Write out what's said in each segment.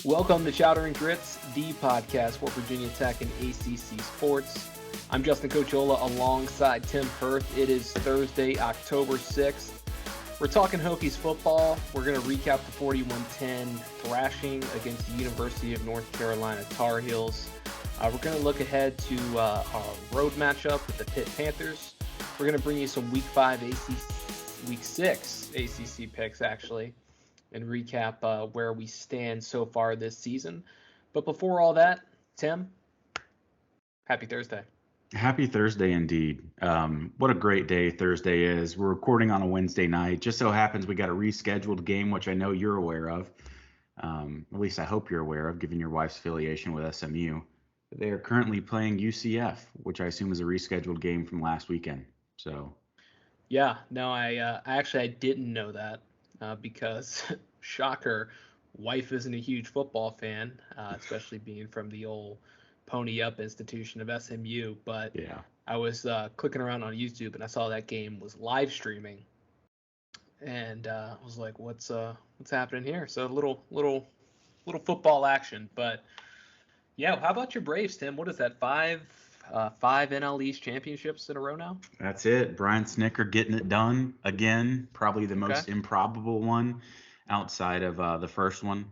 Welcome to Chowder Grits, the podcast for Virginia Tech and ACC sports. I'm Justin Cochola alongside Tim Hirth. It is Thursday, October 6th. We're talking Hokies football. We're going to recap the 41-10 thrashing against the University of North Carolina Tar Heels. We're going to look ahead to our road matchup with the Pitt Panthers. We're going to bring you some Week 6 ACC picks, actually, and recap where we stand so far this season. But before all that, Tim, happy Thursday. Happy Thursday indeed. What a great day Thursday is. We're recording on a Wednesday night. Just so happens we got a rescheduled game, which I know you're aware of. At least I hope you're aware of, given your wife's affiliation with SMU. They are currently playing UCF, which I assume is a rescheduled game from last weekend. So, yeah, no, I didn't know that because, shocker, wife isn't a huge football fan, especially being from the old Pony Up institution of SMU. But yeah, I was clicking around on YouTube and I saw that game was live streaming, and I was like, what's happening here? So a little football action, but. Yeah, how about your Braves, Tim? What is that, five NL East championships in a row now? that's it. Brian Snitker getting it done again. Probably the most Okay. improbable one outside of the first one.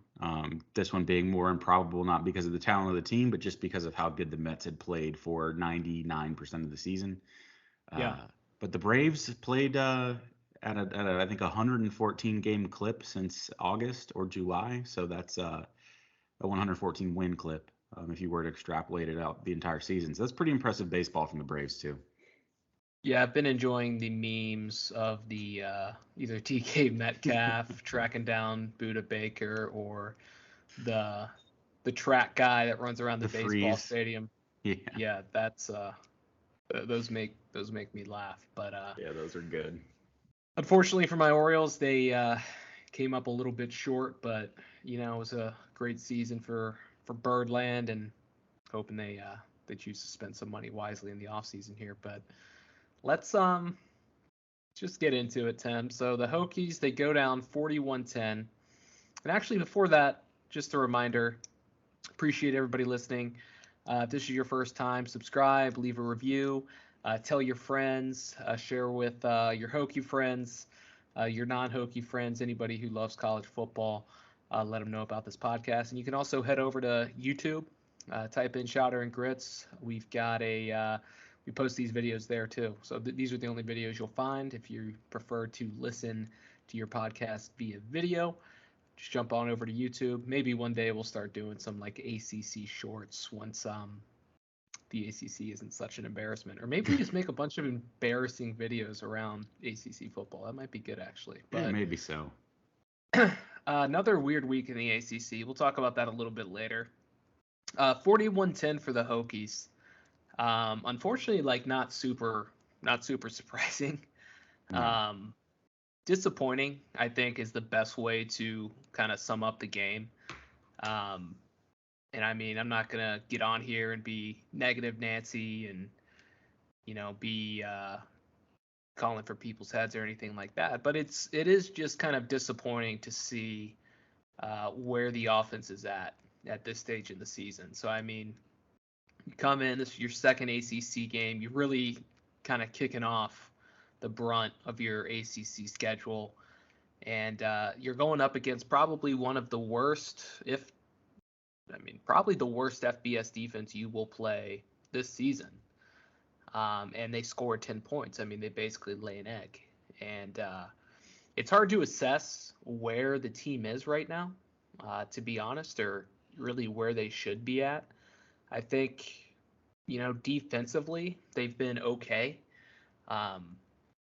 This one being more improbable, not because of the talent of the team, but just because of how good the Mets had played for 99% of the season. Yeah. But the Braves played at a I think 114 game clip since August or July, so that's a 114 win clip. If you were to extrapolate it out the entire season. So that's pretty impressive baseball from the Braves, too. Yeah, I've been enjoying the memes of the either TK Metcalf tracking down Buda Baker or the track guy that runs around the The baseball freeze. stadium. Yeah. Yeah, that's those make me laugh. But Yeah, those are good. unfortunately for my Orioles, they came up a little bit short, but it was a great season for Birdland, and hoping they choose to spend some money wisely in the offseason here. But let's just get into it, Tim. So the Hokies, they go down 41-10. And actually before that, just a reminder, appreciate everybody listening. If this is your first time, subscribe, leave a review, tell your friends, share with your Hokie friends, your non-Hokie friends, anybody who loves college football. Let them know about this podcast. And you can also head over to YouTube, type in Chowder Grits. We've got we post these videos there too. So these are the only videos you'll find. If you prefer to listen to your podcast via video, just jump on over to YouTube. Maybe one day we'll start doing some like ACC shorts once the ACC isn't such an embarrassment. Or maybe we just make a bunch of embarrassing videos around ACC football. That might be good, actually. But Yeah, maybe so. Another weird week in the ACC. We'll talk about that a little bit later. 41-10 for the Hokies. Unfortunately, like not super surprising. No. Disappointing, I think, is the best way to kind of sum up the game. And I mean, I'm not gonna get on here and be negative Nancy and be calling for people's heads or anything like that. But it is just kind of disappointing to see where the offense is at this stage in the season. So I mean, you come in, this is your second ACC game. You're really kind of kicking off the brunt of your ACC schedule, and you're going up against probably one of the worst, probably the worst FBS defense you will play this season. And they scored 10 points. I mean, they basically lay an egg. And it's hard to assess where the team is right now, to be honest, or really where they should be at. I think, defensively, they've been okay.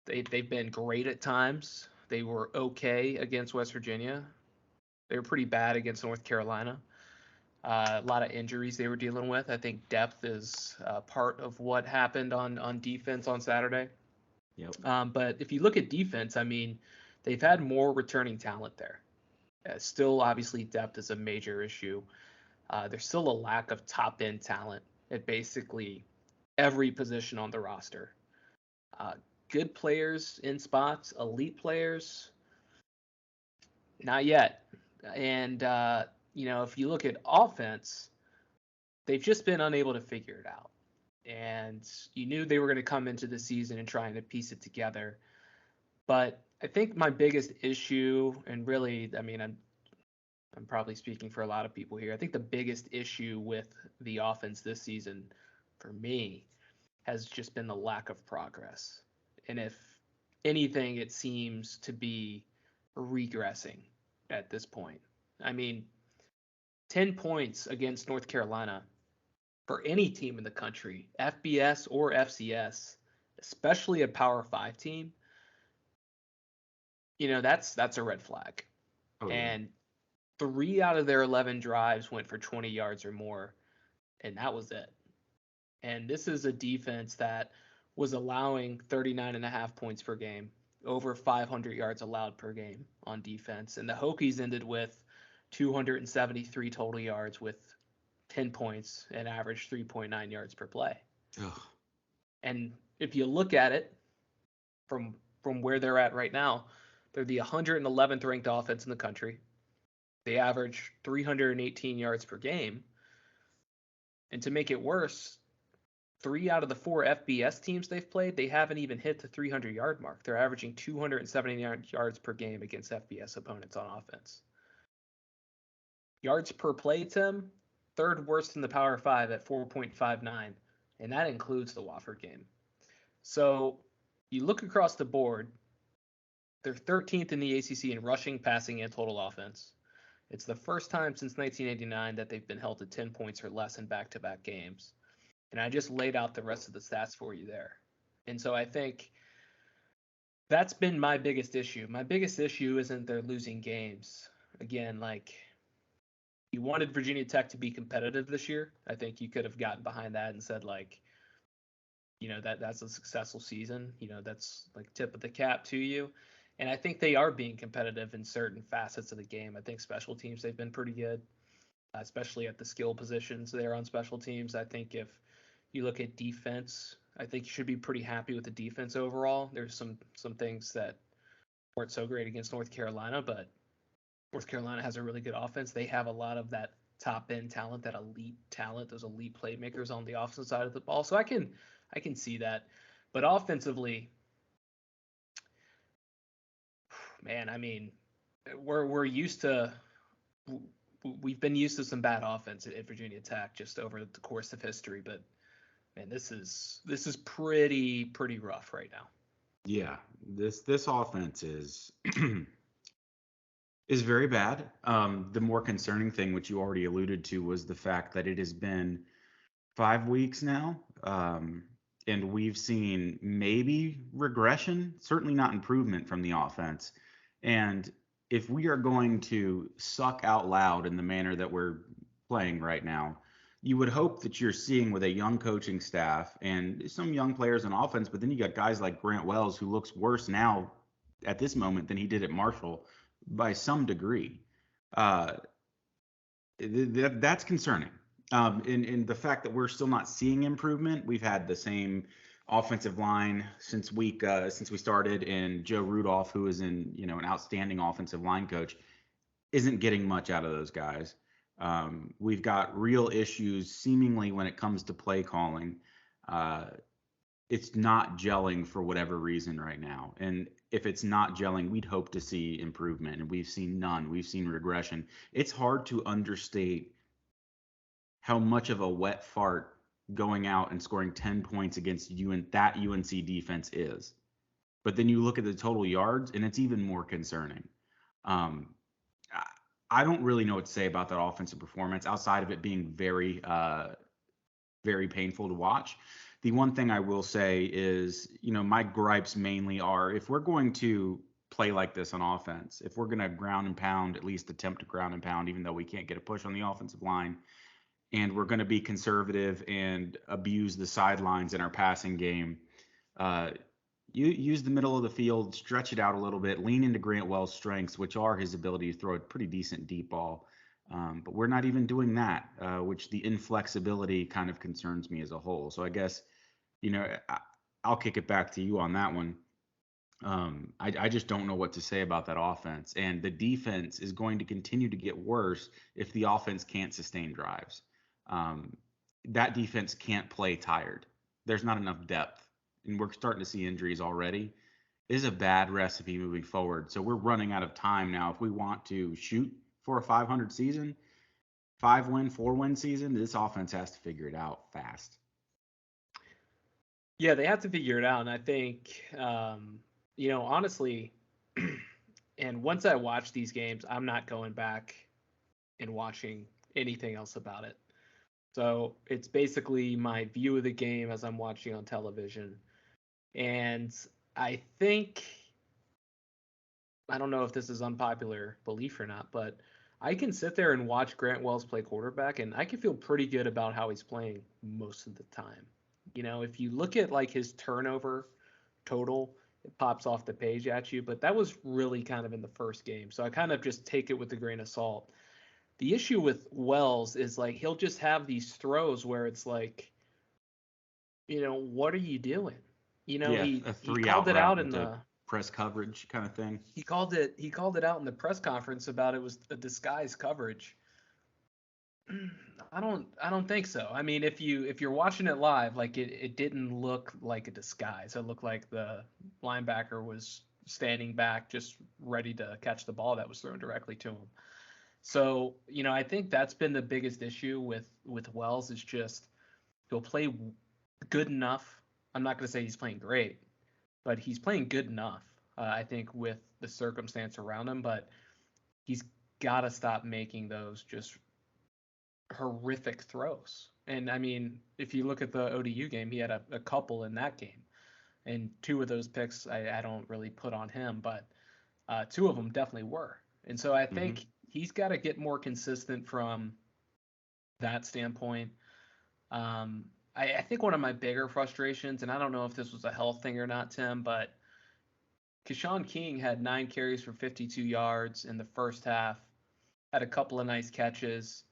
They've been great at times. They were okay against West Virginia. They were pretty bad against North Carolina. A lot of injuries they were dealing with. I think depth is part of what happened on defense on Saturday. Yep. But if you look at defense, I mean, they've had more returning talent there. Still, obviously, depth is a major issue. There's still a lack of top-end talent at basically every position on the roster. Good players in spots, elite players, not yet. And if you look at offense, they've just been unable to figure it out. And you knew they were going to come into the season and trying to piece it together. But I think my biggest issue, and really, I mean, I'm probably speaking for a lot of people here. I think the biggest issue with the offense this season for me has just been the lack of progress. And if anything, it seems to be regressing at this point. I mean, 10 points against North Carolina for any team in the country, FBS or FCS, especially a Power 5 team, that's a red flag. Oh, yeah. And 3 out of their 11 drives went for 20 yards or more, and that was it. And this is a defense that was allowing 39.5 points per game, over 500 yards allowed per game on defense. And the Hokies ended with 273 total yards with 10 points and averaged 3.9 yards per play. Ugh. And if you look at it from where they're at right now, they're the 111th ranked offense in the country. They average 318 yards per game. And to make it worse, 3 out of the 4 FBS teams they've played, they haven't even hit the 300-yard mark. They're averaging 279 yards per game against FBS opponents on offense. Yards per play, Tim, third worst in the Power 5 at 4.59, and that includes the Wofford game. So you look across the board, they're 13th in the ACC in rushing, passing, and total offense. It's the first time since 1989 that they've been held to 10 points or less in back-to-back games. And I just laid out the rest of the stats for you there. And so I think that's been my biggest issue. My biggest issue isn't they're losing games. Again, like, you wanted Virginia Tech to be competitive this year. I think you could have gotten behind that and said, like, that's a successful season. That's like tip of the cap to you. And I think they are being competitive in certain facets of the game. I think special teams, they've been pretty good, especially at the skill positions there on special teams. I think if you look at defense, I think you should be pretty happy with the defense overall. There's some things that weren't so great against North Carolina, but North Carolina has a really good offense. They have a lot of that top-end talent, that elite talent, those elite playmakers on the offensive side of the ball. So I can see that. But offensively, man, I mean, we've been used to some bad offense at Virginia Tech just over the course of history, but man, this is pretty rough right now. Yeah, this offense is is very bad. The more concerning thing, which you already alluded to, was the fact that it has been 5 weeks now, and we've seen maybe regression, certainly not improvement from the offense. And if we are going to suck out loud in the manner that we're playing right now, you would hope that you're seeing with a young coaching staff and some young players on offense, but then you got guys like Grant Wells, who looks worse now at this moment than he did at Marshall by some degree. That's concerning. In the fact that we're still not seeing improvement. We've had the same offensive line since we started, and Joe Rudolph, who is an outstanding offensive line coach, isn't getting much out of those guys. We've got real issues seemingly when it comes to play calling. It's not gelling for whatever reason right now. And if it's not gelling, we'd hope to see improvement, and we've seen none. We've seen regression. It's hard to understate how much of a wet fart going out and scoring 10 points against that UNC defense is. But then you look at the total yards, and it's even more concerning. I don't really know what to say about that offensive performance outside of it being very, very painful to watch. The one thing I will say is, my gripes mainly are, if we're going to play like this on offense, if we're going to ground and pound, at least attempt to ground and pound, even though we can't get a push on the offensive line, and we're going to be conservative and abuse the sidelines in our passing game, you use the middle of the field, stretch it out a little bit, lean into Grant Wells' strengths, which are his ability to throw a pretty decent deep ball. But we're not even doing that, which the inflexibility kind of concerns me as a whole. So I guess, I'll kick it back to you on that one. I just don't know what to say about that offense. And the defense is going to continue to get worse if the offense can't sustain drives. Um, that defense can't play tired. There's not enough depth. And we're starting to see injuries already. It is a bad recipe moving forward. So we're running out of time now. If we want to shoot for a 500 season, 5-win, 4-win season, this offense has to figure it out fast. Yeah, they have to figure it out. And I think, honestly, and once I watch these games, I'm not going back and watching anything else about it. So it's basically my view of the game as I'm watching on television. And I think, I don't know if this is unpopular belief or not, but I can sit there and watch Grant Wells play quarterback and I can feel pretty good about how he's playing most of the time. If you look at like his turnover total, it pops off the page at you, but that was really kind of in the first game. So I kind of just take it with a grain of salt. The issue with Wells is like he'll just have these throws where it's like, what are you doing? Yeah, He a he 3 called out it route out in into the press coverage kind of thing. he called it out in the press conference about it was a disguise coverage. I don't think so. I mean, if you're watching it live, like it didn't look like a disguise. It looked like the linebacker was standing back just ready to catch the ball that was thrown directly to him. So, I think that's been the biggest issue with Wells is just he'll play good enough. I'm not going to say he's playing great, but he's playing good enough. I think with the circumstance around him, but he's got to stop making those just horrific throws. And I mean, if you look at the ODU game, he had a couple in that game, and two of those picks I don't really put on him, but two of them definitely were. And so I Hmm. think he's got to get more consistent from that standpoint. I think one of my bigger frustrations, and I don't know if this was a health thing or not, Tim, but Keshawn King had 9 carries for 52 yards in the first half, had a couple of nice catches.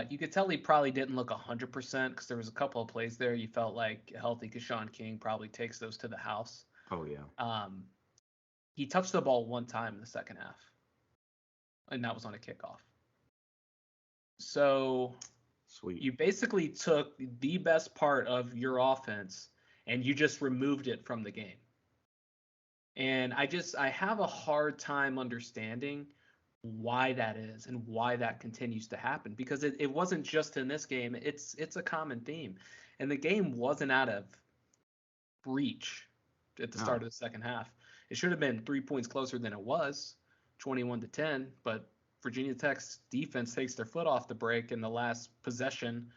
You could tell he probably didn't look 100% because there was a couple of plays there you felt like a healthy Keshawn King probably takes those to the house. Oh, yeah. Um, he touched the ball one time in the second half, and that was on a kickoff. So Sweet. you basically took the best part of your offense and you just removed it from the game. And I have a hard time understanding why that is and why that continues to happen because it wasn't just in this game. It's a common theme. And the game wasn't out of reach at the start No. of the second half. It should have been 3 points closer than it was, 21-10, but Virginia Tech's defense takes their foot off the brake in the last possession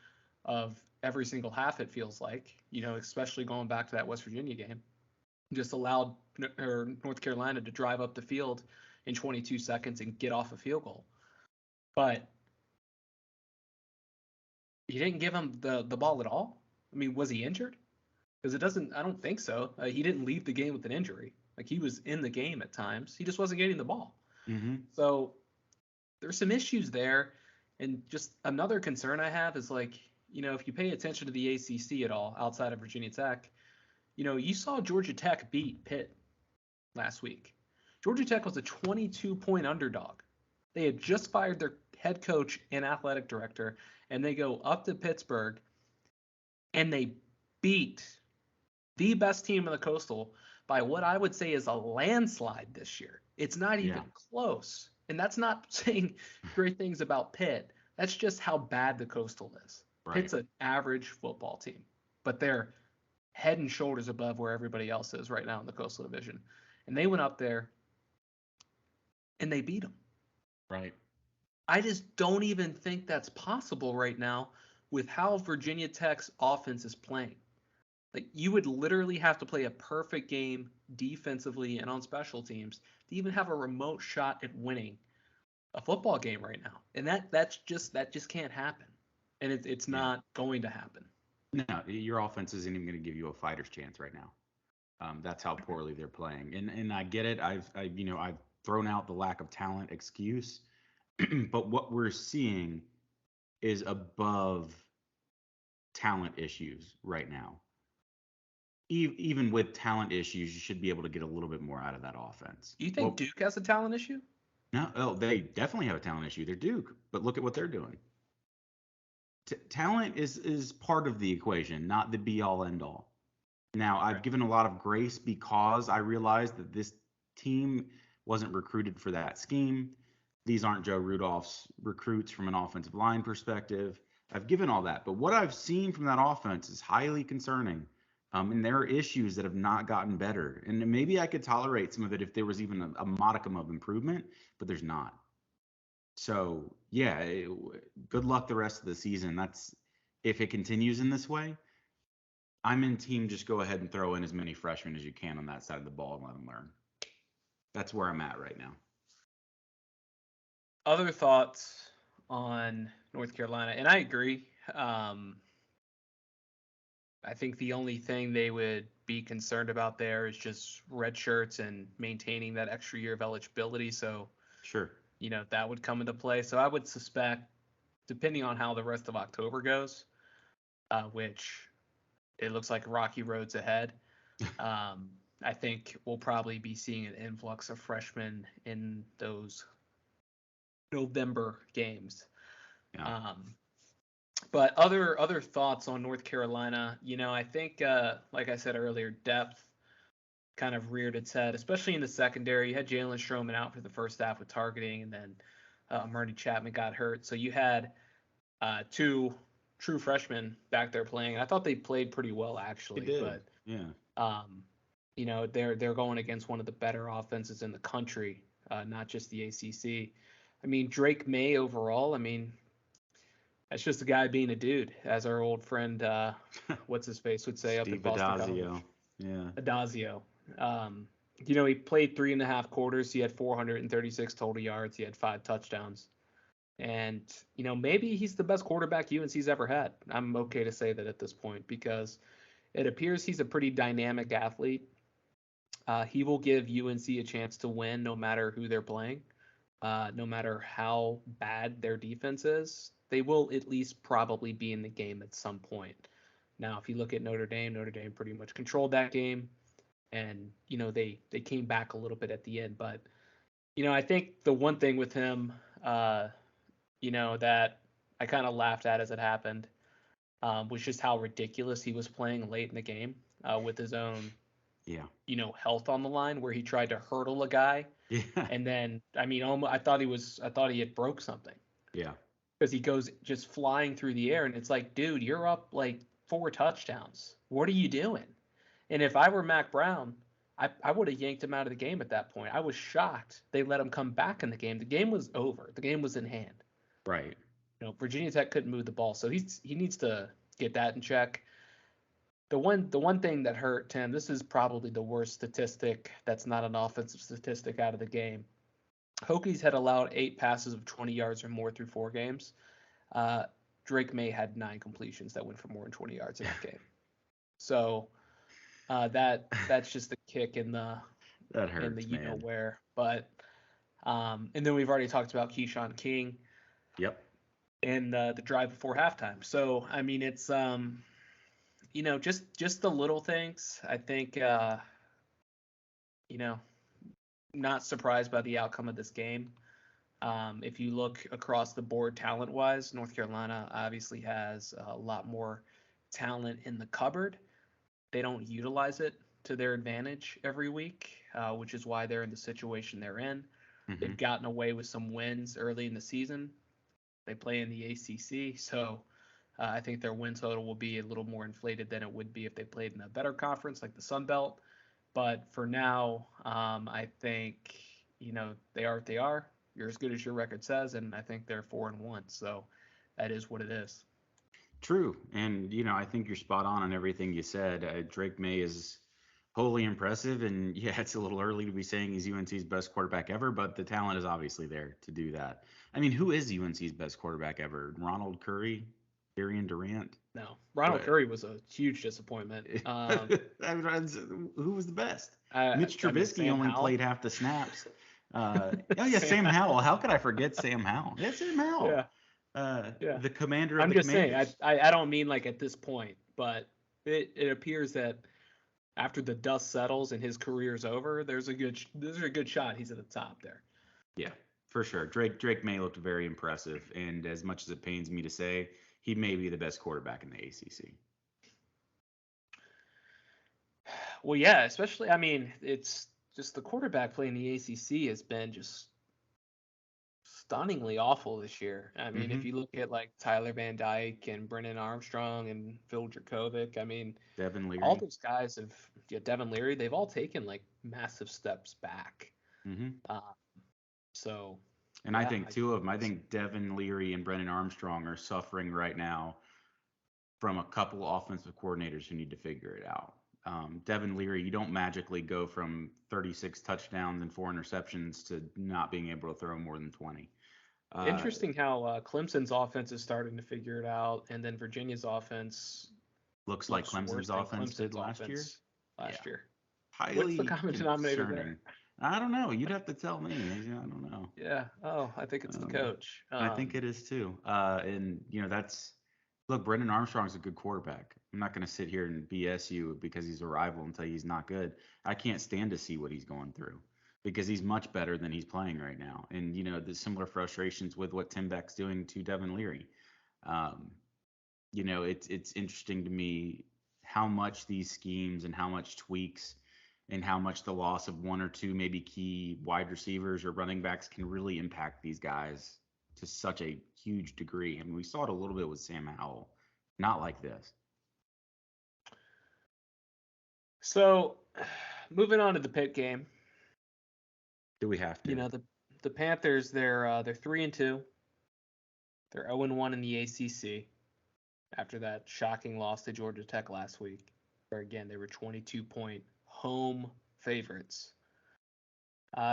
of every single half, it feels like, especially going back to that West Virginia game. Just allowed North Carolina to drive up the field in 22 seconds and get off a field goal. But you didn't give him the ball at all. I mean, was he injured? Because I don't think so. He didn't leave the game with an injury. Like he was in the game at times. He just wasn't getting the ball. Hmm. So there's some issues there. And just another concern I have is like, if you pay attention to the ACC at all outside of Virginia Tech, you saw Georgia Tech beat Pitt last week. Georgia Tech was a 22-point underdog. They had just fired their head coach and athletic director, and they go up to Pittsburgh and they beat the best team in the Coastal by what I would say is a landslide this year. It's not even Yeah. close. And that's not saying great things about Pitt. That's just how bad the Coastal is. Right. Pitt's an average football team, but they're head and shoulders above where everybody else is right now in the Coastal Division. And they went up there and they beat them. Right. I just don't even think that's possible right now with how Virginia Tech's offense is playing. Like you would literally have to play a perfect game defensively and on special teams to even have a remote shot at winning a football game right now. And that just can't happen. And it's Yeah. not going to happen. No, your offense isn't even going to give you a fighter's chance right now. That's how poorly they're playing. And I get it. I've thrown out the lack of talent excuse, but what we're seeing is above talent issues right now. even with talent issues, you should be able to get a little bit more out of that offense. You think Well, Duke has a talent issue? no, oh, they definitely have a talent issue. They're Duke, but look at what they're doing. Talent is part of the equation, not the be all end all. Now, I've Right. given a lot of grace because I realized that this team wasn't recruited for that scheme. These aren't Joe Rudolph's recruits from an offensive line perspective. I've given all that. But what I've seen from that offense is highly concerning. And there are issues that have not gotten better. And maybe I could tolerate some of it if there was even a modicum of improvement, but there's not. So, yeah, good luck the rest of the season. That's if it continues in this way. I'm in team just go ahead and throw in as many freshmen as you can on that side of the ball and let them learn. That's where I'm at right now. Other thoughts on North Carolina, and I agree. I think the only thing they would be concerned about there is just red shirts and maintaining that extra year of eligibility. So, Sure. that would come into play. So I would suspect, depending on how the rest of October goes, which it looks like rocky roads ahead, I think we'll probably be seeing an influx of freshmen in those November games. Yeah. But other thoughts on North Carolina, I think, like I said earlier, depth kind of reared its head, especially in the secondary. You had Jalen Stroman out for the first half with targeting, and then Marty Chapman got hurt. So you had two true freshmen back there playing. I thought they played pretty well, actually. They did. But Yeah. they're going against one of the better offenses in the country, not just the ACC. I mean, Drake Maye overall, I mean, that's just a guy being a dude, as our old friend, what's his face, would say up at Steve Boston Adazio. College. Yeah. Adazio. He played 3.5 quarters. He had 436 total yards. He had 5 touchdowns. And, maybe he's the best quarterback UNC's ever had. I'm okay to say that at this point because it appears he's a pretty dynamic athlete. He will give UNC a chance to win no matter who they're playing, no matter how bad their defense is. They will at least probably be in the game at some point. Now, if you look at Notre Dame pretty much controlled that game, and they came back a little bit at the end. But I think the one thing with him, that I kind of laughed at as it happened, was just how ridiculous he was playing late in the game with his own, health on the line, where he tried to hurdle a guy, and then I thought he had broke something. Yeah. Because he goes just flying through the air, and it's like, dude, you're up like 4 touchdowns. What are you doing? And if I were Mac Brown, I would have yanked him out of the game at that point. I was shocked they let him come back in the game. The game was over. The game was in hand. Right. Virginia Tech couldn't move the ball, so he needs to get that in check. The one thing that hurt Tim, this is probably the worst statistic that's not an offensive statistic out of the game. Hokies had allowed 8 passes of 20 yards or more through 4 games. Drake Maye had 9 completions that went for more than 20 yards in that game. So that's just a kick in the where. But and then we've already talked about Keyshawn King. Yep. And the drive before halftime. So I mean, it's just the little things. I think not surprised by the outcome of this game. If you look across the board talent-wise, North Carolina obviously has a lot more talent in the cupboard. They don't utilize it to their advantage every week, which is why they're in the situation they're in. Mm-hmm. They've gotten away with some wins early in the season. They play in the ACC, so I think their win total will be a little more inflated than it would be if they played in a better conference like the Sun Belt. But for now, I think, they are what they are. You're as good as your record says, and I think they're 4-1. So that is what it is. True. And, I think you're spot on everything you said. Drake Maye is wholly impressive. And, yeah, it's a little early to be saying he's UNC's best quarterback ever, but the talent is obviously there to do that. I mean, who is UNC's best quarterback ever? Ronald Curry? Darian Durant? No. Ronald Curry was a huge disappointment. Who was the best? Mitch Trubisky only played half the snaps. Sam Howell. How could I forget Sam Howell? Yeah, Sam Howell. Yeah. The commander of I'm the just Commanders. saying, I don't mean like at this point, but it appears that after the dust settles and his career's over, there's a good shot he's at the top there. Yeah, for sure. Drake Maye looked very impressive, and as much as it pains me to say, he may be the best quarterback in the ACC. Well, yeah, especially, I mean, it's just the quarterback play in the ACC has been just stunningly awful this year. I mean, if you look at like Tyler Van Dyke and Brennan Armstrong and Phil Dracovic, I mean, Devin all Leary. those guys have, yeah, Devin Leary, they've all taken like massive steps back. Mm-hmm. So, And I yeah, think two of them, I think Devin Leary and Brennan Armstrong are suffering right now from a couple offensive coordinators who need to figure it out. Devin Leary, you don't magically go from 36 touchdowns and 4 interceptions to not being able to throw more than 20. Interesting how Clemson's offense is starting to figure it out, and then Virginia's offense looks like looks worse Clemson's than offense did Clemson's last year. offense last year. What's the Highly common denominator there? concerning. I don't know. You'd have to tell me. I don't know. Yeah. Oh, I think it's the coach. I think it is too. And that's look, Brendan Armstrong's a good quarterback. I'm not going to sit here and BS you because he's a rival and tell you he's not good. I can't stand to see what he's going through because he's much better than he's playing right now. And the similar frustrations with what Tim Beck's doing to Devin Leary. It's interesting to me how much these schemes and how much tweaks and how much the loss of one or two maybe key wide receivers or running backs can really impact these guys to such a huge degree. I mean, we saw it a little bit with Sam Howell, not like this. So, moving on to the Pitt game. Do we have to? The Panthers, they're 3-2. They're 0-1 in the ACC after that shocking loss to Georgia Tech last week, where again they were 22-point home favorites.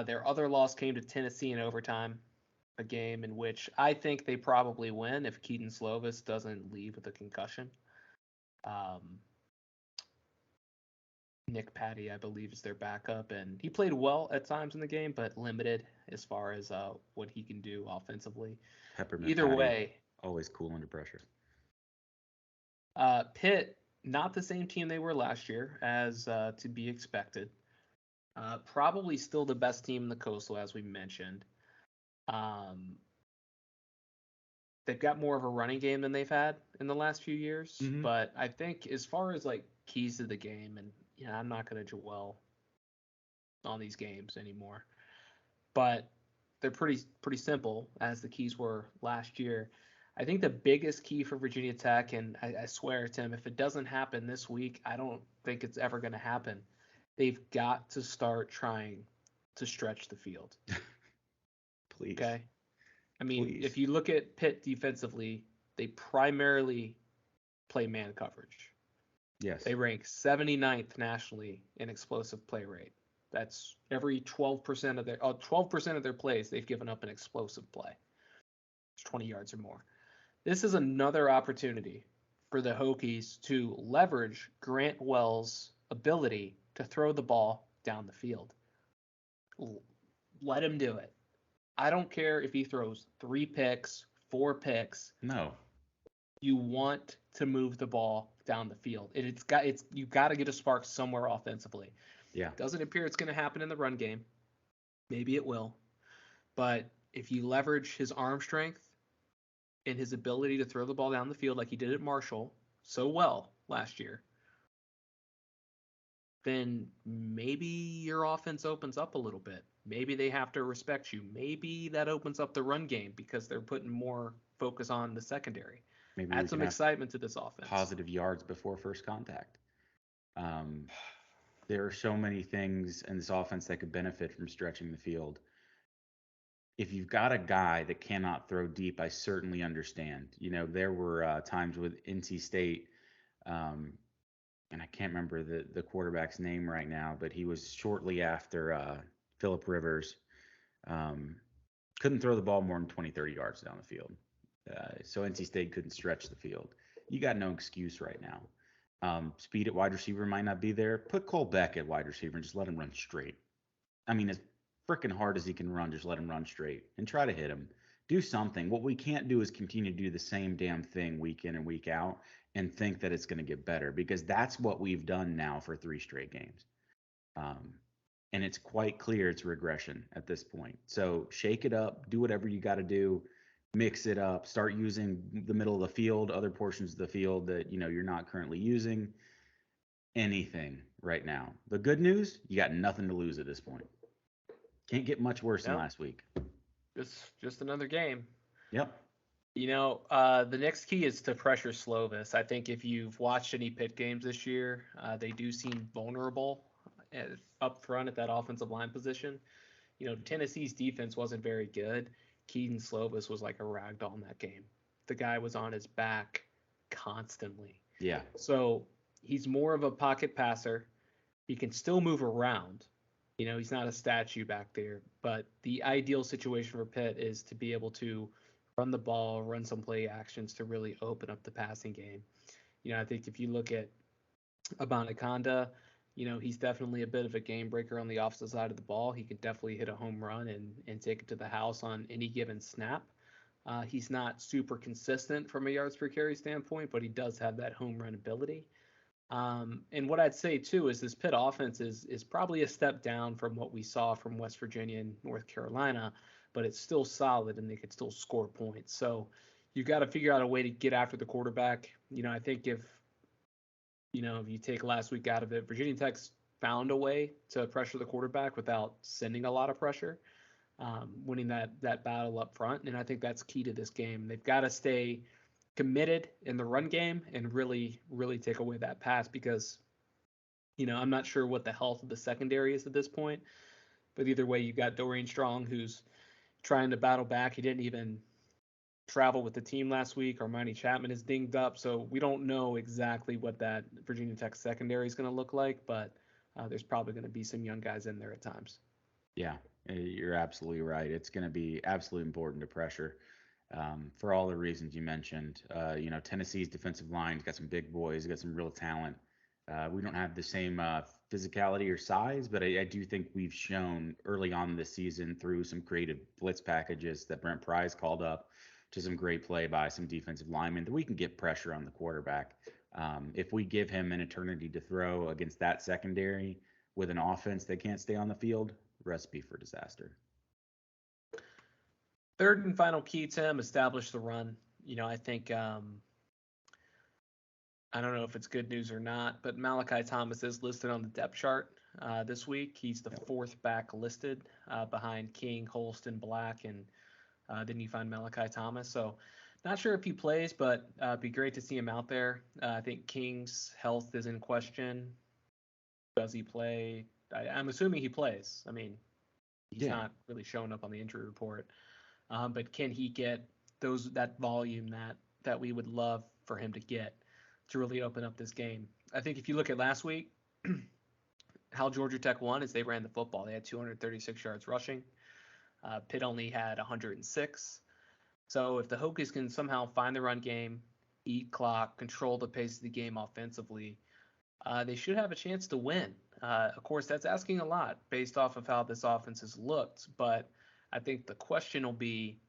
Their other loss came to Tennessee in overtime, a game in which I think they probably win if Keaton Slovis doesn't leave with a concussion. Nick Patty, I believe, is their backup, and he played well at times in the game, but limited as far as what he can do offensively. Peppermint Either Patty, way, always cool under pressure. Pitt, not the same team they were last year, as to be expected. Probably still the best team in the Coastal, as we mentioned. They've got more of a running game than they've had in the last few years, but I think as far as like keys to the game, and I'm not going to dwell on these games anymore, but they're pretty simple as the keys were last year. I think the biggest key for Virginia Tech, and I swear, Tim, if it doesn't happen this week, I don't think it's ever going to happen. They've got to start trying to stretch the field. Please. Okay. I mean, Please. If you look at Pitt defensively, they primarily play man coverage. Yes. They rank 79th nationally in explosive play rate. That's every 12% of their plays they've given up an explosive play. It's 20 yards or more. This is another opportunity for the Hokies to leverage Grant Wells' ability to throw the ball down the field. Let him do it. I don't care if he throws 3 picks, 4 picks. No. You want to move the ball down the field. You got to get a spark somewhere offensively. Yeah. Doesn't appear it's going to happen in the run game. Maybe it will. But if you leverage his arm strength and his ability to throw the ball down the field like he did at Marshall so well last year, then maybe your offense opens up a little bit. Maybe they have to respect you. Maybe that opens up the run game because they're putting more focus on the secondary. Maybe add some excitement to this offense. Positive yards before first contact. There are so many things in this offense that could benefit from stretching the field. If you've got a guy that cannot throw deep, I certainly understand. There were times with NC State, and I can't remember the quarterback's name right now, but he was shortly after Phillip Rivers. Couldn't throw the ball more than 20, 30 yards down the field. So NC State couldn't stretch the field. You got no excuse right now. Speed at wide receiver might not be there. Put Cole Beck at wide receiver and just let him run straight. I mean, as freaking hard as he can run, just let him run straight and try to hit him. Do something. What we can't do is continue to do the same damn thing week in and week out and think that it's going to get better, because that's what we've done now for 3 straight games. And it's quite clear it's regression at this point. So shake it up, do whatever you got to do, mix it up, start using the middle of the field, other portions of the field that you're not currently using. Anything right now. The good news, you got nothing to lose at this point. Can't get much worse than last week. Just another game. Yep. The next key is to pressure Slovis. I think if you've watched any Pitt games this year, they do seem vulnerable up front at that offensive line position. Tennessee's defense wasn't very good. Keaton Slovis was like a ragdoll in that game. The guy was on his back constantly. Yeah. So he's more of a pocket passer. He can still move around. He's not a statue back there. But the ideal situation for Pitt is to be able to run the ball, run some play actions to really open up the passing game. I think if you look at Abanikanda, he's definitely a bit of a game breaker on the opposite side of the ball. He can definitely hit a home run and take it to the house on any given snap. He's not super consistent from a yards per carry standpoint, but he does have that home run ability. And what I'd say too is this Pitt offense is probably a step down from what we saw from West Virginia and North Carolina, but it's still solid and they could still score points. So you've got to figure out a way to get after the quarterback. I think if you take last week out of it, Virginia Tech's found a way to pressure the quarterback without sending a lot of pressure, winning that battle up front. And I think that's key to this game. They've got to stay committed in the run game and really, really take away that pass, because, I'm not sure what the health of the secondary is at this point. But either way, you've got Dorian Strong, who's trying to battle back. He didn't even travel with the team last week. Armani Chapman is dinged up, so we don't know exactly what that Virginia Tech secondary is going to look like, but there's probably going to be some young guys in there at times. Yeah, you're absolutely right. It's going to be absolutely important to pressure for all the reasons you mentioned. Tennessee's defensive line's got some big boys, got some real talent. We don't have the same physicality or size, but I do think we've shown early on this season through some creative blitz packages that Brent Pryce called up to some great play by some defensive linemen that we can get pressure on the quarterback. If we give him an eternity to throw against that secondary with an offense that can't stay on the field, recipe for disaster. Third and final key, Tim, establish the run. I think I don't know if it's good news or not, but Malachi Thomas is listed on the depth chart this week. He's the fourth back listed behind King, Holston, Black, and then you find Malachi Thomas. So not sure if he plays, but it'd be great to see him out there. I think King's health is in question. Does he play? I'm assuming he plays. I mean, he's not really showing up on the injury report. But can he get that volume that we would love for him to get to really open up this game? I think if you look at last week, how Georgia Tech won is they ran the football. They had 236 yards rushing. Pitt only had 106. So if the Hokies can somehow find the run game, eat clock, control the pace of the game offensively, they should have a chance to win. Of course, that's asking a lot based off of how this offense has looked. But I think the question will be,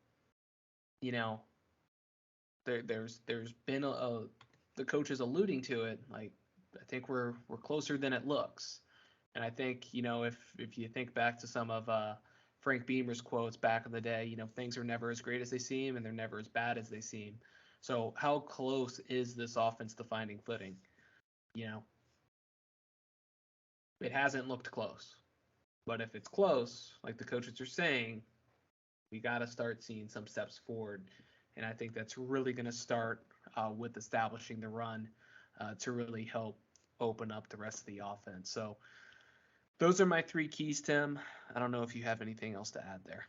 there's been the coach is alluding to it. Like, I think we're closer than it looks. And I think, if you think back to some of Frank Beamer's quotes back in the day, things are never as great as they seem and they're never as bad as they seem. So how close is this offense to finding footing? It hasn't looked close. But if it's close, like the coaches are saying, we got to start seeing some steps forward. And I think that's really going to start with establishing the run to really help open up the rest of the offense. So those are my 3 keys, Tim. I don't know if you have anything else to add there.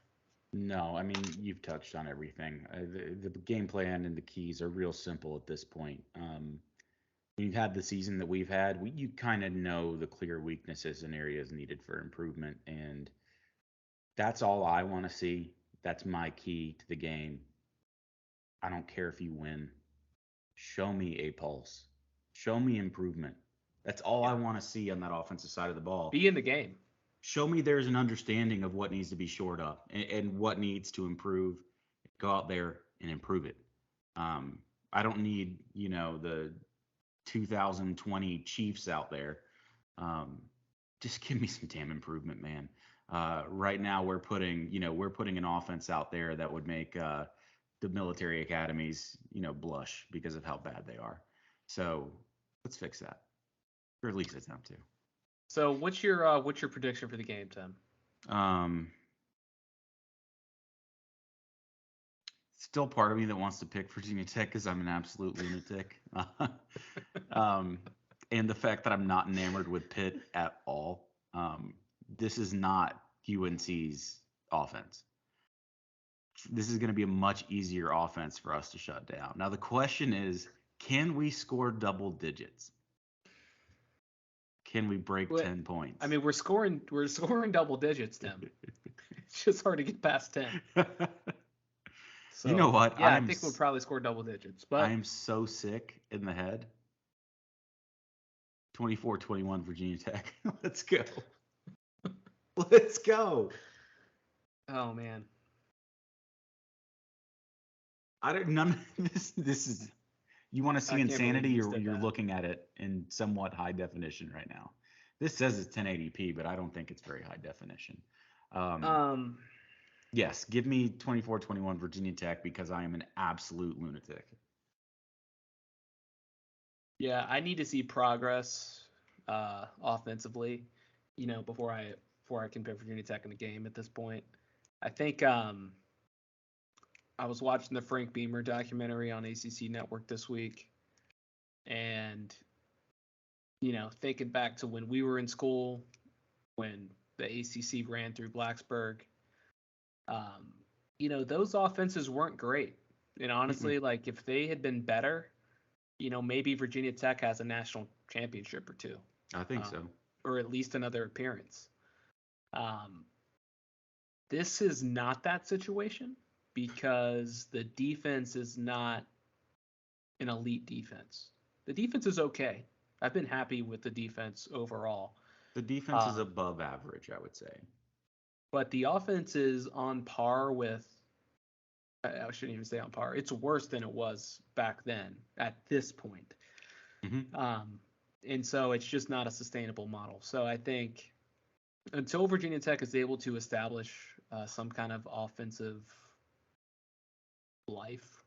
No, I mean, you've touched on everything. The game plan and the keys are real simple at this point. When you've had the season that we've had, you kind of know the clear weaknesses and areas needed for improvement. And that's all I want to see. That's my key to the game. I don't care if you win. Show me a pulse. Show me improvement. That's all I want to see on that offensive side of the ball. Be in the game. Show me there's an understanding of what needs to be shored up and what needs to improve. Go out there and improve it. I don't need, the 2020 Chiefs out there. Just give me some damn improvement, man. Right now we're putting an offense out there that would make the military academies, blush because of how bad they are. So let's fix that, or at least attempt to. So what's your prediction for the game, Tim? Still part of me that wants to pick Virginia Tech because I'm an absolute lunatic. And the fact that I'm not enamored with Pitt at all. This is not UNC's offense. This is going to be a much easier offense for us to shut down. Now the question is, can we score double digits? Can we break 10 points? I mean, we're scoring double digits, Tim. It's just hard to get past 10. So, you know what? Yeah, I think we'll probably score double digits. But I am so sick in the head. 24-21 Virginia Tech. Let's go. Let's go. Oh man. This is, you want to see insanity, you're looking at it in somewhat high definition right now. This says it's 1080p, but I don't think it's very high definition. Yes, give me 24-21 Virginia Tech because I am an absolute lunatic. Yeah, I need to see progress offensively, before I can pick Virginia Tech in the game at this point. I think I was watching the Frank Beamer documentary on ACC Network this week, and thinking back to when we were in school, when the ACC ran through Blacksburg, those offenses weren't great. And honestly, like if they had been better, maybe Virginia Tech has a national championship or two. I think so. Or at least another appearance. This is not that situation because the defense is not an elite defense. The defense is okay. I've been happy with the defense overall. The defense is above average, I would say. But the offense is on par with, I shouldn't even say on par. It's worse than it was back then at this point. Mm-hmm. And so it's just not a sustainable model. So I think until Virginia Tech is able to establish some kind of offensive life,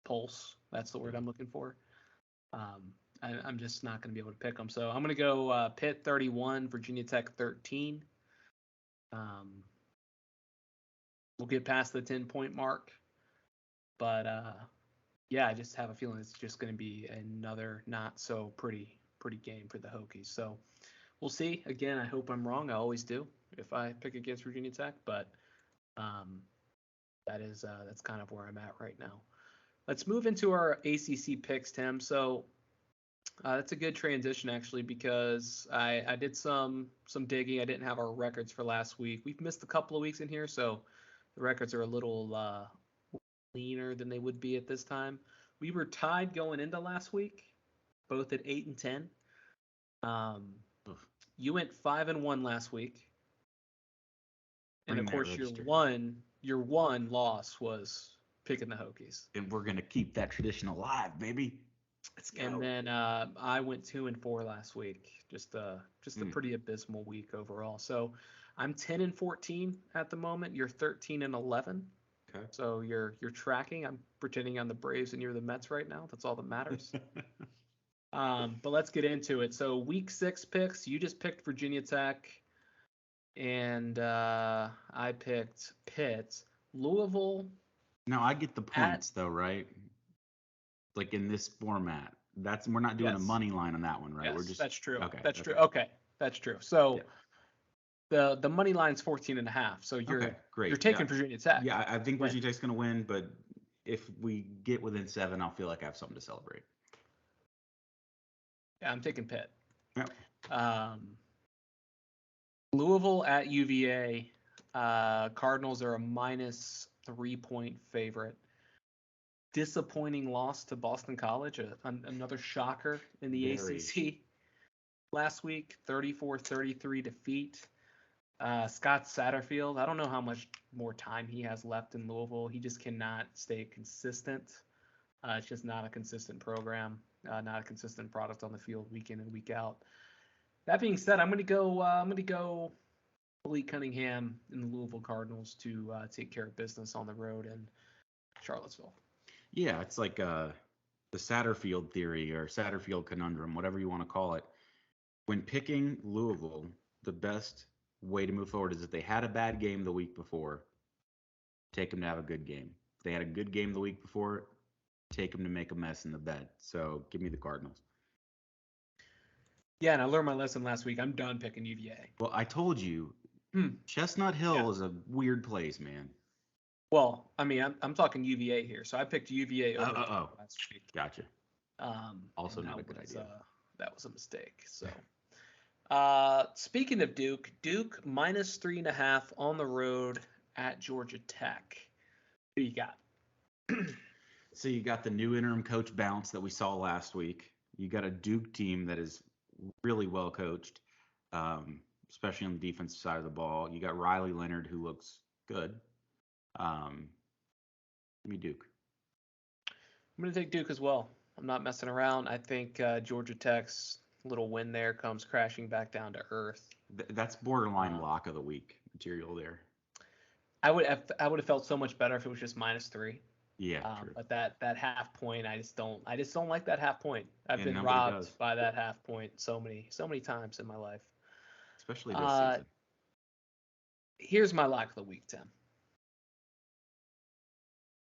pulse, that's the word I'm looking for, I'm just not going to be able to pick them. So I'm going to go Pitt 31, Virginia Tech 13. We'll get past the 10-point mark. But, yeah, I just have a feeling it's just going to be another not so pretty game for the Hokies. So we'll see. Again, I hope I'm wrong. I always do if I pick against Virginia Tech. But that's kind of where I'm at right now. Let's move into our ACC picks, Tim. So that's a good transition, actually, because I did some digging. I didn't have our records for last week. We've missed a couple of weeks in here, so the records are a little leaner than they would be at this time. We were tied going into last week, both at 8 and 10. You went 5-1 last week, and of course your one loss was picking the Hokies. And we're gonna keep that tradition alive, baby. Let's go. And then I went 2-4 last week. Just a pretty abysmal week overall. So I'm 10-14 at the moment. You're 13-11. Okay. So you're tracking. I'm pretending I'm the Braves and you're the Mets right now. That's all that matters. But let's get into it. So week 6 picks. You just picked Virginia Tech, and I picked Pitt. Louisville. Now I get the points though, right? Like in this format. We're not doing a money line on that one, right? Yes, that's true. Okay. That's true. Okay, that's true. So the money line's 14.5. So you're taking Virginia Tech. Yeah, I think Virginia Tech's gonna win, but if we get within 7, I'll feel like I have something to celebrate. Yeah, I'm taking Pitt. Yeah. Louisville at UVA. Cardinals are a -3-point favorite. Disappointing loss to Boston College, another shocker in the ACC last week, 34-33 defeat. Scott Satterfield. I don't know how much more time he has left in Louisville. He just cannot stay consistent. It's just not a consistent program, not a consistent product on the field week in and week out. That being said, I'm going to go Malik Cunningham and the Louisville Cardinals to take care of business on the road in Charlottesville. Yeah, it's like the Satterfield theory or Satterfield conundrum, whatever you want to call it. When picking Louisville, the best way to move forward is if they had a bad game the week before, take them to have a good game. If they had a good game the week before, take them to make a mess in the bed. So give me the Cardinals. Yeah, and I learned my lesson last week. I'm done picking UVA. Well, I told you, Chestnut Hill is a weird place, man. Well, I mean, I'm talking UVA here, so I picked UVA over last week. Gotcha. Also not a good idea. That was a mistake. So, speaking of Duke minus 3.5 on the road at Georgia Tech. Who you got? So you got the new interim coach bounce that we saw last week. You got a Duke team that is really well coached, especially on the defensive side of the ball. You got Riley Leonard, who looks good. Give me Duke. I'm going to take Duke as well. I'm not messing around. I think Georgia Tech's little win there comes crashing back down to earth. That's borderline lock of the week material there. I would have felt so much better if it was just -3. Yeah, true. But that half point, I just don't like that half point. I've been robbed by that half point so many times in my life. Especially this season. Here's my lock of the week, Tim.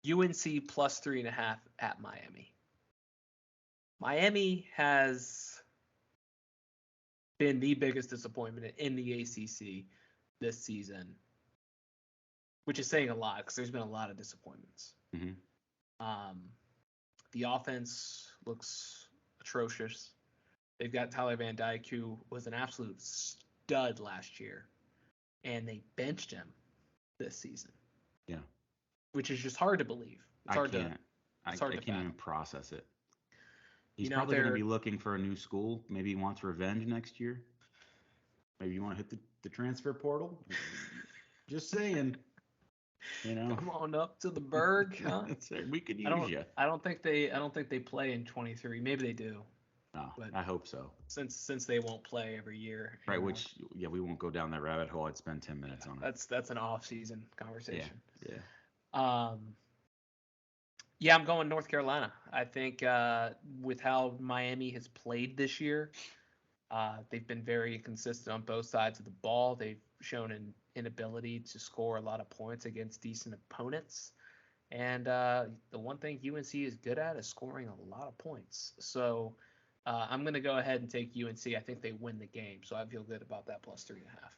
UNC plus 3.5 at Miami. Miami has been the biggest disappointment in the ACC this season, which is saying a lot because there's been a lot of disappointments. Mm-hmm. The offense looks atrocious. They've got Tyler Van Dyke, who was an absolute stud last year, and they benched him this season. Yeah. Which is just hard to believe. I can't even process it. He's probably going to be looking for a new school. Maybe he wants revenge next year. Maybe you want to hit the transfer portal. Just saying. Come on up to the Berg, huh? We could use you. I don't think they play in 23. Maybe they do. No, but I hope so. Since they won't play every year. Right, which we won't go down that rabbit hole. I'd spend 10 minutes on it. That's an off-season conversation. Yeah. I'm going North Carolina. I think with how Miami has played this year, they've been very inconsistent on both sides of the ball. They've shown an inability to score a lot of points against decent opponents. And the one thing UNC is good at is scoring a lot of points. So I'm going to go ahead and take UNC. I think they win the game, so I feel good about that plus 3.5.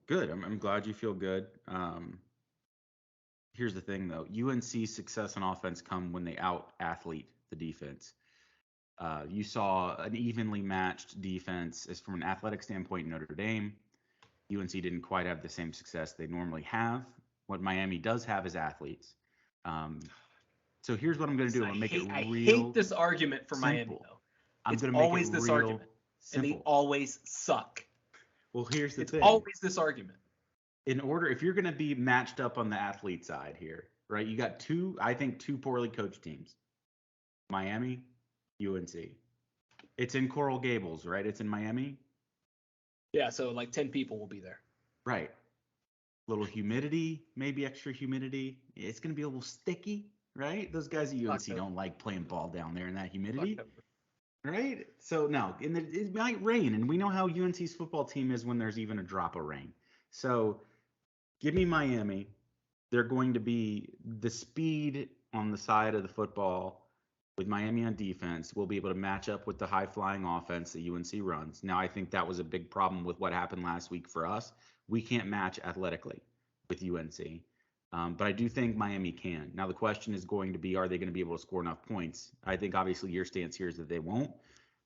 Good. I'm glad you feel good. Here's the thing, though. UNC's success on offense come when they out-athlete the defense. You saw an evenly matched defense as from an athletic standpoint in Notre Dame. UNC didn't quite have the same success they normally have. What Miami does have is athletes. So here's what I'm going to do. I'm going to make it real. I hate this argument for simple. Miami, though. It's always this argument. Simple. And they always suck. Well, here's the thing. It's always this argument. If you're going to be matched up on the athlete side here, right, you got two poorly coached teams. Miami, UNC. It's in Coral Gables, right? It's in Miami. Yeah, so like 10 people will be there. Right. Little humidity, maybe extra humidity. It's going to be a little sticky, right? Those guys at UNC don't like playing ball down there in that humidity. Right? So, no, it might rain, and we know how UNC's football team is when there's even a drop of rain. So, give me Miami. They're going to be the speed on the side of the football with Miami on defense. We'll be able to match up with the high-flying offense that UNC runs. Now, I think that was a big problem with what happened last week for us. We can't match athletically with UNC. But I do think Miami can. Now, the question is going to be, are they going to be able to score enough points? I think, obviously, your stance here is that they won't.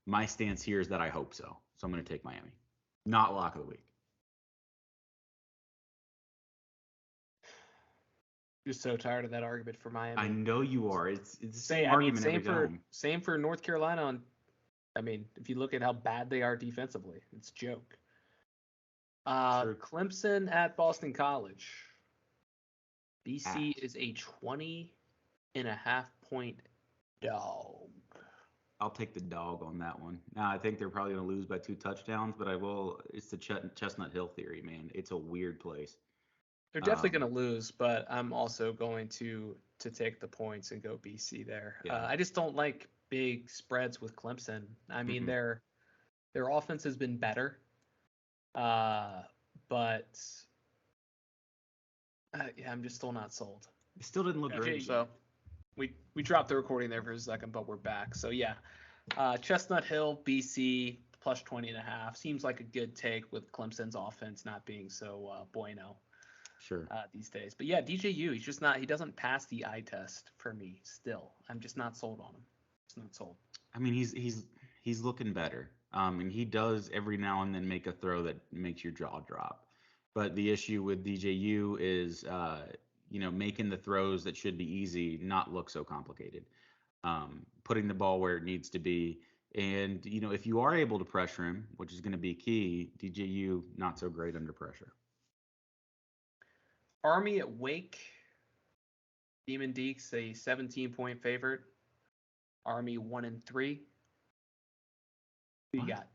My stance here is that I hope so. So I'm going to take Miami. Not lock of the week. Just so tired of that argument for Miami. I know you are. It's the same argument every time. Same for North Carolina. If you look at how bad they are defensively, it's a joke. Sure. Clemson at Boston College. BC At. is a 20.5 point dog. I'll take the dog on that one. Now, I think they're probably going to lose by 2 touchdowns, but I will. It's the Chestnut Hill theory, man. It's a weird place. They're definitely Um, going to lose, but I'm also going to take the points and go BC there. yeah. I just don't like big spreads with Clemson. I mean, Mm-mm. their offense has been better, but yeah, I'm just still not sold. It still didn't look great. So we dropped the recording there for a second, but we're back. So yeah, Chestnut Hill, BC plus 20.5 seems like a good take with Clemson's offense not being so bueno Sure. these days. But yeah, DJU, he's just not. He doesn't pass the eye test for me. Still, I'm just not sold on him. Just not sold. I mean, he's looking better. And he does every now and then make a throw that makes your jaw drop. But the issue with DJU is, making the throws that should be easy not look so complicated. Putting the ball where it needs to be. And, if you are able to pressure him, which is going to be key, DJU not so great under pressure. Army at Wake. Demon Deeks a 17-point favorite. Army 1-3. Who you got?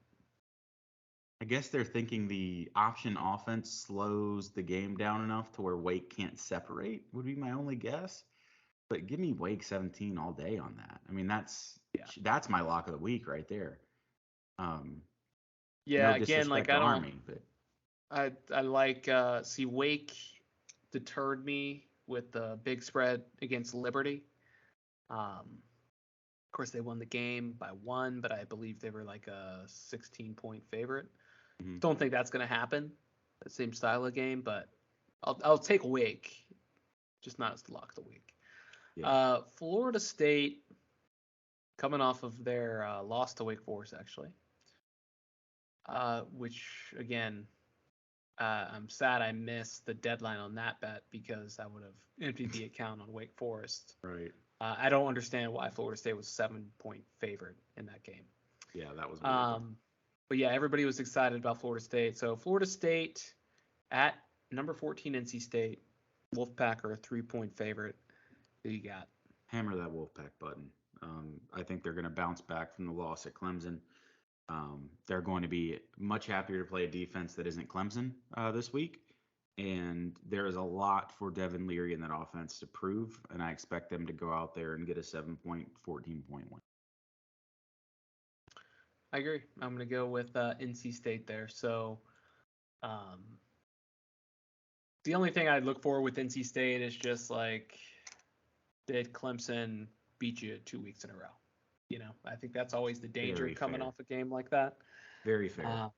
I guess they're thinking the option offense slows the game down enough to where Wake can't separate, would be my only guess. But give me Wake 17 all day on that. I mean, that's my lock of the week right there. Yeah, No again, like disrespect to I don't. Army, but I like see Wake deterred me with the big spread against Liberty. Of course, they won the game by 1, but I believe they were like a 16-point favorite. mhm. Don't think that's going to happen. The same style of game, but I'll take Wake, just not as the lock of the week. Yeah. Florida State coming off of their loss to Wake Forest actually, which again. I'm sad I missed the deadline on that bet because I would have emptied the account on Wake Forest. Right. I don't understand why Florida State was 7-point favorite in that game. Yeah, that was weird. But yeah, everybody was excited about Florida State. So Florida State at number 14 NC State. Wolfpack are a 3-point favorite. Who you got? Hammer that Wolfpack button. I think they're going to bounce back from the loss at Clemson. They're going to be much happier to play a defense that isn't Clemson this week. And there is a lot for Devin Leary in that offense to prove. And I expect them to go out there and get a 7-point, 14-point win. I agree. I'm going to go with NC State there. So the only thing I'd look for with NC State is just like, did Clemson beat you 2 weeks in a row? I think that's always the danger Very coming fair. off a game like that. Very fair.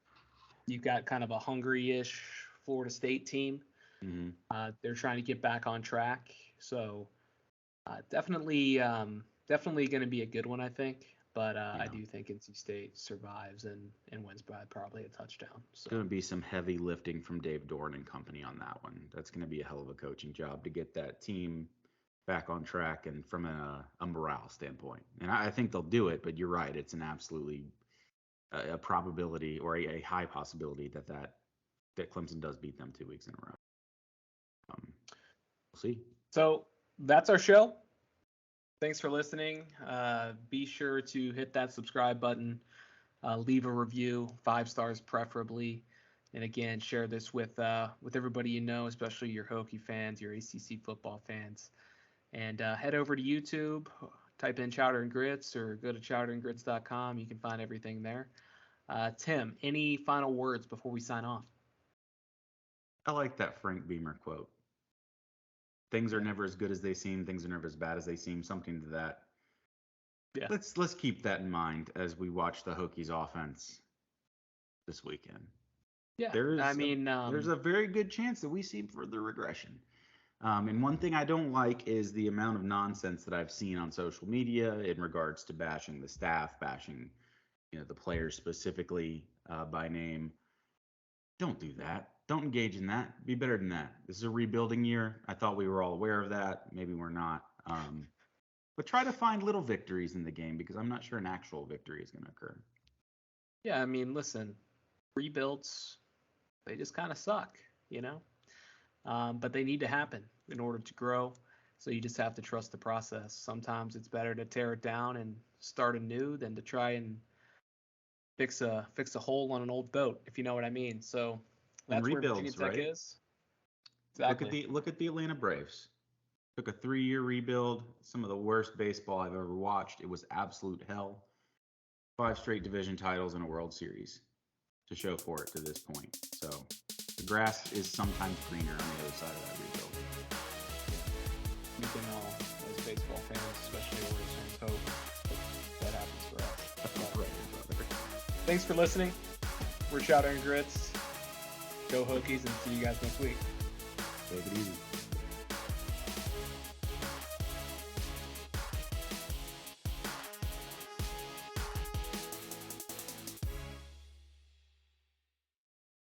You've got kind of a hungry-ish Florida State team. Mm-hmm. They're trying to get back on track. So definitely going to be a good one, I think. But I do think NC State survives and wins by probably a touchdown. So. It's going to be some heavy lifting from Dave Dorn and company on that one. That's going to be a hell of a coaching job to get that team back on track and from a morale standpoint. And I think they'll do it, but you're right. It's an absolutely a probability or a high possibility that Clemson does beat them 2 weeks in a row. We'll see. So that's our show. Thanks for listening. Be sure to hit that subscribe button, leave a review, 5 stars preferably. And again, share this with everybody you know, especially your Hokie fans, your ACC football fans. And head over to YouTube, type in Chowder and Grits, or go to chowderandgrits.com. You can find everything there. Tim, any final words before we sign off? I like that Frank Beamer quote. Things are never as good as they seem. Things are never as bad as they seem. Something to that. Yeah. Let's keep that in mind as we watch the Hokies offense this weekend. Yeah, there's a very good chance that we see further regression. And one thing I don't like is the amount of nonsense that I've seen on social media in regards to bashing the staff, bashing, the players specifically by name. Don't do that. Don't engage in that. Be better than that. This is a rebuilding year. I thought we were all aware of that. Maybe we're not. But try to find little victories in the game because I'm not sure an actual victory is going to occur. Yeah, listen, rebuilds, They just kind of suck, you know. But they need to happen in order to grow. So you just have to trust the process. Sometimes it's better to tear it down and start anew than to try and fix a hole on an old boat, if you know what I mean. So that's where Virginia Tech is. Exactly. Look at the Atlanta Braves. Took a 3-year rebuild. Some of the worst baseball I've ever watched. It was absolute hell. 5 straight division titles and a World Series to show for it to this point. So the grass is sometimes greener on the other side of that rebuild. We can all, as baseball fans, especially Warriors fans, hope that happens for us. That's right, brother. Thanks for listening. We're Chowder Grits. Go Hokies, and see you guys next week. Take it easy.